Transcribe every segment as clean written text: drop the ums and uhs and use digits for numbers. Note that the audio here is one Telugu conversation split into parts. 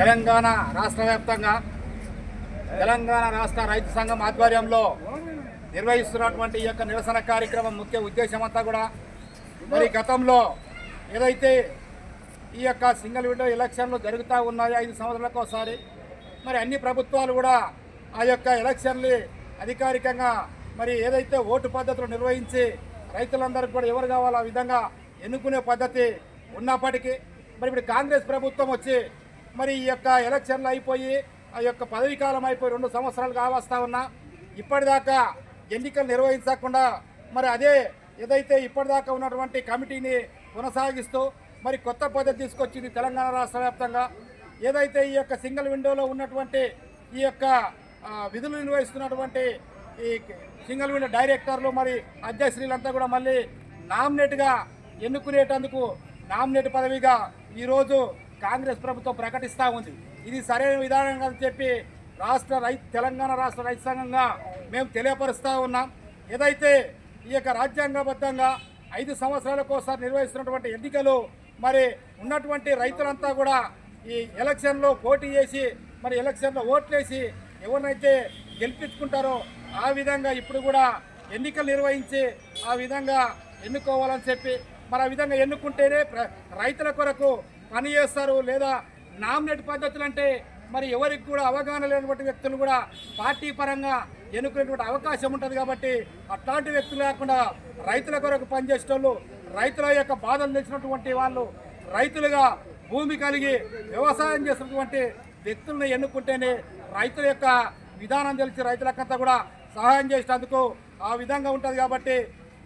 తెలంగాణ రాష్ట్ర వ్యాప్తంగా తెలంగాణ రాష్ట్ర రైతు సంఘం ఆధ్వర్యంలో నిర్వహిస్తున్నటువంటి ఈ యొక్క నిరసన కార్యక్రమం ముఖ్య ఉద్దేశం అంతా కూడా మరి గతంలో ఏదైతే ఈ యొక్క సింగిల్ విండో ఎలక్షన్లు జరుగుతూ ఉన్నాయో 5 సంవత్సరాలకు ఒకసారి మరి అన్ని ప్రభుత్వాలు కూడా ఆ యొక్క ఎలక్షన్లు అధికారికంగా మరి ఏదైతే ఓటు పద్ధతులు నిర్వహించి రైతులందరికీ కూడా ఎవరు కావాలో ఆ విధంగా ఎన్నుకునే పద్ధతి ఉన్నప్పటికీ మరి ఇప్పుడు కాంగ్రెస్ ప్రభుత్వం వచ్చి మరి ఈ యొక్క ఎలక్షన్లు అయిపోయి ఆ యొక్క పదవీ కాలం అయిపోయి 2 సంవత్సరాలు కావస్తా ఉన్నా ఇప్పటిదాకా ఎన్నికలు నిర్వహించకుండా మరి అదే ఏదైతే ఇప్పటిదాకా ఉన్నటువంటి కమిటీని కొనసాగిస్తూ మరి కొత్త పద్ధతి తీసుకొచ్చింది తెలంగాణ రాష్ట్ర వ్యాప్తంగా. ఏదైతే ఈ యొక్క సింగిల్ విండోలో ఉన్నటువంటి ఈ యొక్క విధులు నిర్వహిస్తున్నటువంటి ఈ సింగిల్ విండో డైరెక్టర్లు మరి అధ్యక్షులంతా కూడా మళ్ళీ నామినేట్గా ఎన్నుకునేటందుకు నామినేట్ పదవిగా ఈరోజు కాంగ్రెస్ ప్రభుత్వం ప్రకటిస్తూ ఉంది. ఇది సరైన విధానం కాదని చెప్పి తెలంగాణ రాష్ట్ర రైతు సంఘంగా మేము తెలియపరుస్తూ ఉన్నాం. ఏదైతే ఈ యొక్క రాజ్యాంగబద్ధంగా 5 సంవత్సరాలకు ఒకసారి నిర్వహిస్తున్నటువంటి ఎన్నికలు మరి ఉన్నటువంటి రైతులంతా కూడా ఈ ఎలక్షన్లో పోటీ చేసి మరి ఎలక్షన్లో ఓట్లేసి ఎవరినైతే గెలిపించుకుంటారో ఆ విధంగా ఇప్పుడు కూడా ఎన్నికలు నిర్వహించి ఆ విధంగా ఎన్నుకోవాలని చెప్పి మరి ఆ విధంగా ఎన్నుకుంటేనే రైతుల కొరకు పని చేస్తారు. లేదా నామినేట్ పద్ధతులు అంటే మరి ఎవరికి కూడా అవగాహన లేనటువంటి వ్యక్తులు కూడా పార్టీ పరంగా ఎన్నుకునేటువంటి అవకాశం ఉంటుంది. కాబట్టి అట్లాంటి వ్యక్తులు లేకుండా రైతుల కొరకు పనిచేసేటోళ్ళు, రైతుల యొక్క బాధలు తెలిసినటువంటి వాళ్ళు, రైతులుగా భూమి కలిగి వ్యవసాయం చేసినటువంటి వ్యక్తులను ఎన్నుకుంటేనే రైతుల యొక్క విధానం తెలిసి రైతులకంతా కూడా సహాయం చేసేందుకు ఆ విధంగా ఉంటుంది. కాబట్టి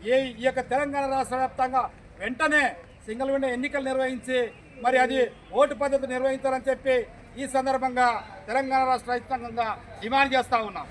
ఈ యొక్క తెలంగాణ రాష్ట్ర వ్యాప్తంగా వెంటనే సింగిల్ విండో ఎన్నికలు నిర్వహించి మరి అది ఓటు పద్ధతి నిర్వహించాలని చెప్పి ఈ సందర్భంగా తెలంగాణ రాష్ట్ర రైతు సంఘంగా డిమాండ్ చేస్తూ ఉన్నాం.